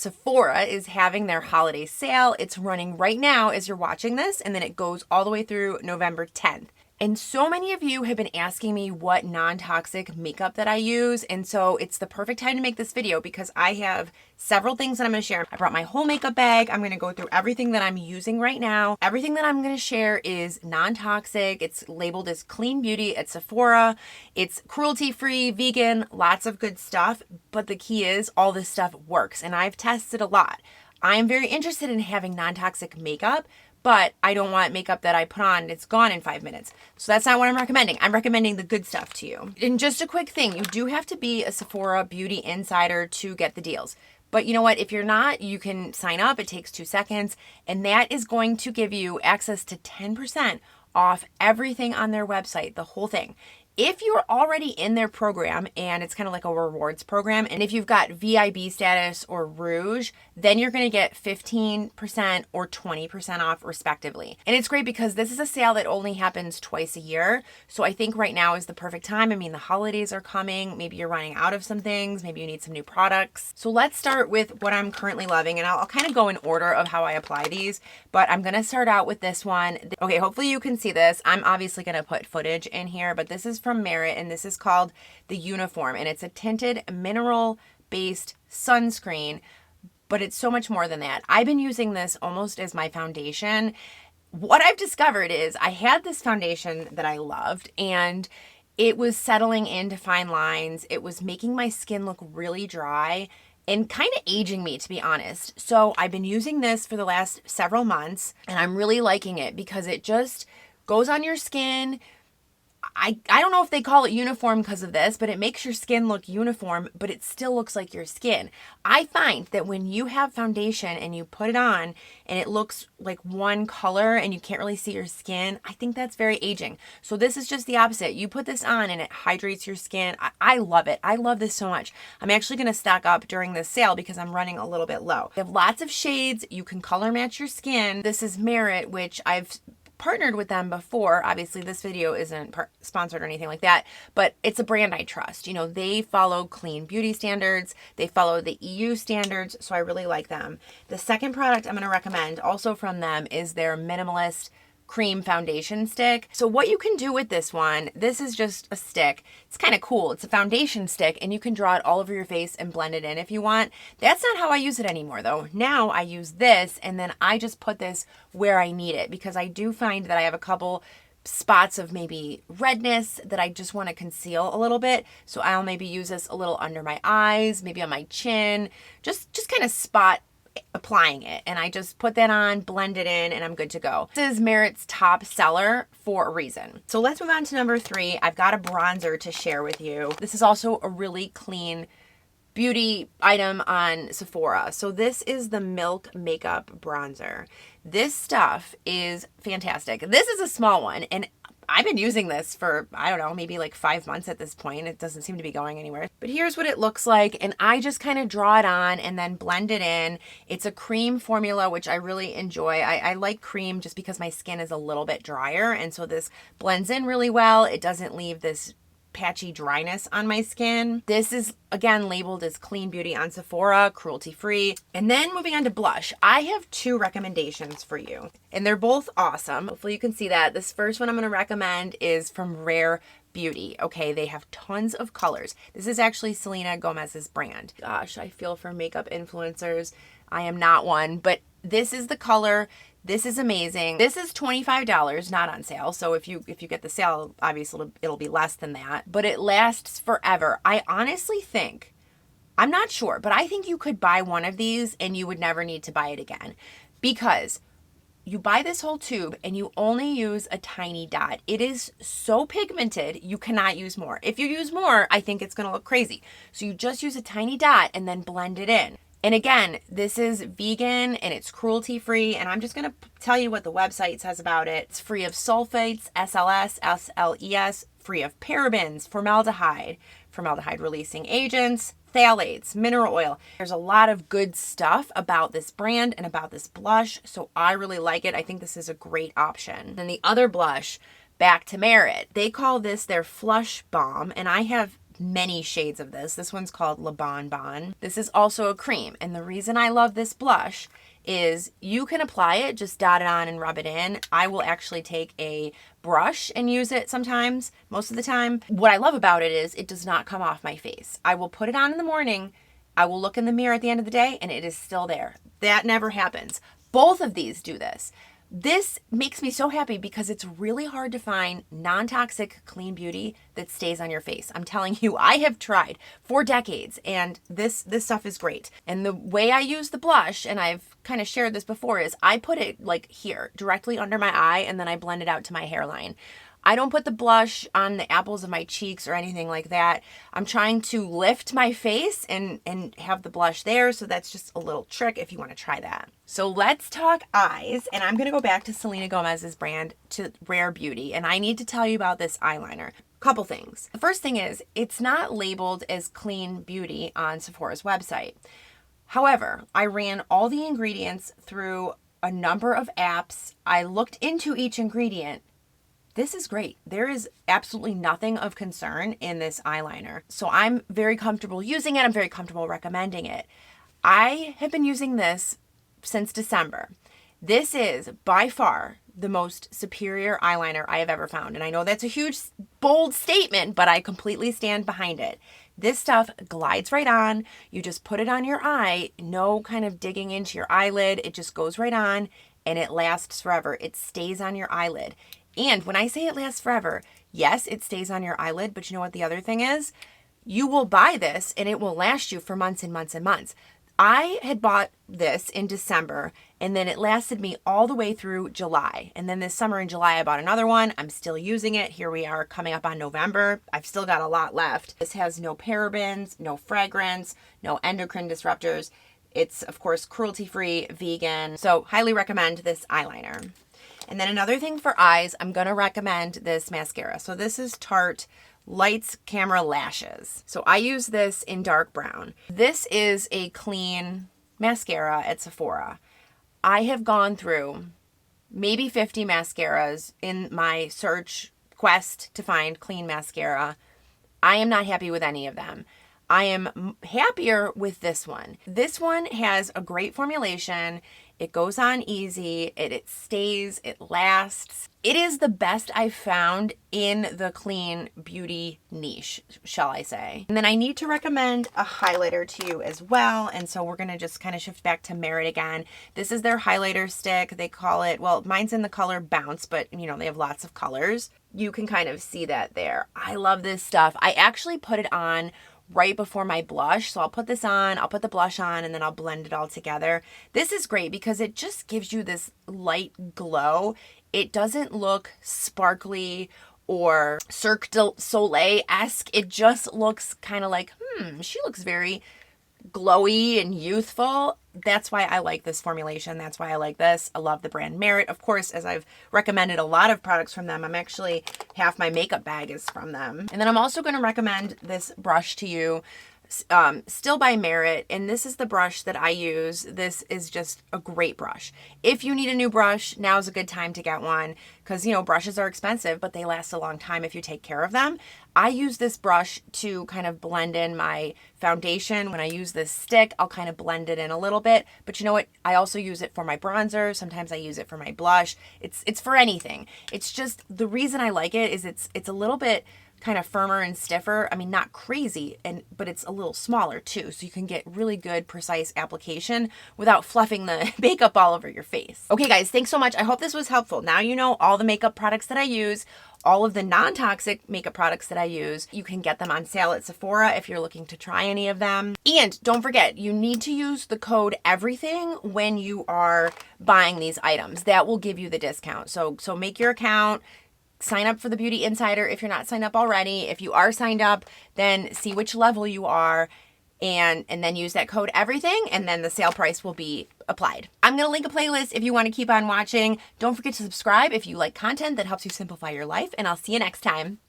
Sephora is having their holiday sale. It's running right now as you're watching this, and then it goes all the way through November 10th. And so many of you have been asking me what non-toxic makeup that I use. And so it's the perfect time to make this video because I have several things that I'm going to share. I brought my whole makeup bag. I'm going to go through everything that I'm using right now. Everything that I'm going to share is non-toxic. It's labeled as clean beauty at Sephora. It's cruelty-free, vegan, lots of good stuff. But the key is all this stuff works. And I've tested a lot. I'm very interested in having non-toxic makeup, but I don't want makeup that I put on and it's gone in 5 minutes. So that's not what I'm recommending. I'm recommending the good stuff to you. And just a quick thing, you do have to be a Sephora Beauty Insider to get the deals. But you know what? If you're not, you can sign up. It takes 2 seconds. And that is going to give you access to 10% off everything on their website, the whole thing. If you're already in their program, and it's kind of like a rewards program, and if you've got VIB status or rouge, then you're going to get 15% or 20% off respectively. And it's great because this is a sale that only happens twice a year. So I think right now is the perfect time. I mean, the holidays are coming. Maybe you're running out of some things. Maybe you need some new products. So let's start with what I'm currently loving, and I'll kind of go in order of how I apply these, but I'm going to start out with this one. Okay, hopefully you can see this. I'm obviously going to put footage in here, but this is from Merit, and this is called the Uniform, and it's a tinted mineral based sunscreen, but it's so much more than that. I've been using this almost as my foundation. What I've discovered is I had this foundation that I loved, and it was settling into fine lines. It was making my skin look really dry and kind of aging me, to be honest. So I've been using this for the last several months, and I'm really liking it because it just goes on your skin. I don't know if they call it uniform because of this, but it makes your skin look uniform, but it still looks like your skin. I find that when you have foundation and you put it on and it looks like one color and you can't really see your skin, I think that's very aging. So this is just the opposite. You put this on and it hydrates your skin. I love it. I love this so much. I'm actually going to stock up during this sale because I'm running a little bit low. They have lots of shades. You can color match your skin. This is Merit, which I've partnered with them before. Obviously this video isn't sponsored or anything like that, but it's a brand I trust. You know, they follow clean beauty standards. They follow the EU standards. So I really like them. The second product I'm going to recommend also from them is their Minimalist cream foundation stick. So what you can do with this one, this is just a stick. It's kind of cool. It's a foundation stick and you can draw it all over your face and blend it in if you want. That's not how I use it anymore though. Now I use this and then I just put this where I need it because I do find that I have a couple spots of maybe redness that I just want to conceal a little bit. So I'll maybe use this a little under my eyes, maybe on my chin, just kind of spot applying it, and I just put that on, blend it in, and I'm good to go. This is Merit's top seller for a reason. So let's move on to number 3. I've got a bronzer to share with you. This is also a really clean beauty item on Sephora. So this is the Milk Makeup Bronzer. This stuff is fantastic. This is a small one, and I've been using this for, I don't know, maybe like 5 months at this point. It doesn't seem to be going anywhere. But here's what it looks like. And I just kind of draw it on and then blend it in. It's a cream formula, which I really enjoy. I like cream just because my skin is a little bit drier. And so this blends in really well. It doesn't leave this patchy dryness on my skin. This is again labeled as clean beauty on Sephora, cruelty free. And then moving on to blush, I have 2 recommendations for you and they're both awesome. Hopefully you can see that. This first one I'm going to recommend is from Rare Beauty. Okay, they have tons of colors. This is actually Selena Gomez's brand. Gosh, I feel for makeup influencers. I am not one, but this is the color. This is amazing. This is $25, not on sale. So if you get the sale, obviously it'll be less than that, but it lasts forever. I honestly think, I'm not sure, but I think you could buy one of these and you would never need to buy it again because you buy this whole tube and you only use a tiny dot. It is so pigmented, you cannot use more. If you use more, I think it's gonna look crazy. So you just use a tiny dot and then blend it in. And again, this is vegan and it's cruelty free. And I'm just going to tell you what the website says about it. It's free of sulfates, SLS, SLES, free of parabens, formaldehyde releasing agents, phthalates, mineral oil. There's a lot of good stuff about this brand and about this blush. So I really like it. I think this is a great option. And the other blush, back to Merit, they call this their Flush Balm. And I have many shades of this. This one's called Le Bon Bon. This is also a cream. And the reason I love this blush is you can apply it, just dot it on and rub it in. I will actually take a brush and use it sometimes, most of the time. What I love about it is it does not come off my face. I will put it on in the morning, I will look in the mirror at the end of the day, and it is still there. That never happens. Both of these do this. This makes me so happy because it's really hard to find non-toxic clean beauty that stays on your face. I'm telling you, I have tried for decades, and this stuff is great. And the way I use the blush, and I've kind of shared this before, is I put it like here, directly under my eye, and then I blend it out to my hairline. I don't put the blush on the apples of my cheeks or anything like that. I'm trying to lift my face and have the blush there. So that's just a little trick if you want to try that. So let's talk eyes. And I'm going to go back to Selena Gomez's brand, to Rare Beauty. And I need to tell you about this eyeliner. Couple things. The first thing is it's not labeled as clean beauty on Sephora's website. However, I ran all the ingredients through a number of apps. I looked into each ingredient. This is great. There is absolutely nothing of concern in this eyeliner. So I'm very comfortable using it. I'm very comfortable recommending it. I have been using this since December. This is by far the most superior eyeliner I have ever found. And I know that's a huge, bold statement, but I completely stand behind it. This stuff glides right on. You just put it on your eye, no kind of digging into your eyelid. It just goes right on and it lasts forever. It stays on your eyelid. And when I say it lasts forever, yes, it stays on your eyelid, but you know what the other thing is? You will buy this and it will last you for months and months and months. I had bought this in December and then it lasted me all the way through July. And then this summer in July, I bought another one. I'm still using it. Here we are coming up on November. I've still got a lot left. This has no parabens, no fragrance, no endocrine disruptors. It's, of course, cruelty-free, vegan. So highly recommend this eyeliner. And then another thing for eyes, I'm going to recommend this mascara. So this is Tarte Lights Camera Lashes. So I use this in dark brown. This is a clean mascara at Sephora. I have gone through maybe 50 mascaras in my search quest to find clean mascara. I am not happy with any of them. I am happier with this one. This one has a great formulation. It goes on easy, it stays, it lasts. It is the best I've found in the clean beauty niche, shall I say. And then I need to recommend a highlighter to you as well. And so we're gonna just kind of shift back to Merit again. This is their highlighter stick. They call it, well, mine's in the color Bounce, but you know, they have lots of colors. You can kind of see that there. I love this stuff. I actually put it on right before my blush. So I'll put this on, I'll put the blush on, and then I'll blend it all together. This is great because it just gives you this light glow. It doesn't look sparkly or Cirque du Soleil-esque. It just looks kind of like, she looks very glowy and youthful. That's why I like this formulation. That's why I like this. I love the brand Merit. Of course, as I've recommended a lot of products from them, I'm actually half my makeup bag is from them. And then I'm also going to recommend this brush to you, still by Merit. And this is the brush that I use. This is just a great brush. If you need a new brush, now's a good time to get one because, you know, brushes are expensive, but they last a long time if you take care of them. I use this brush to kind of blend in my foundation. When I use this stick, I'll kind of blend it in a little bit. But you know what? I also use it for my bronzer. Sometimes I use it for my blush. It's for anything. It's just the reason I like it is it's a little bit kind of firmer and stiffer. I mean, not crazy, but it's a little smaller too. So you can get really good, precise application without fluffing the makeup all over your face. Okay, guys, thanks so much. I hope this was helpful. Now you know all the makeup products that I use, all of the non-toxic makeup products that I use. You can get them on sale at Sephora if you're looking to try any of them. And don't forget, you need to use the code EVERYTHING when you are buying these items. That will give you the discount. So make your account. Sign up for the Beauty Insider if you're not signed up already. If you are signed up, then see which level you are and then use that code EVERYTHING, and then the sale price will be applied. I'm going to link a playlist if you want to keep on watching. Don't forget to subscribe if you like content that helps you simplify your life, and I'll see you next time.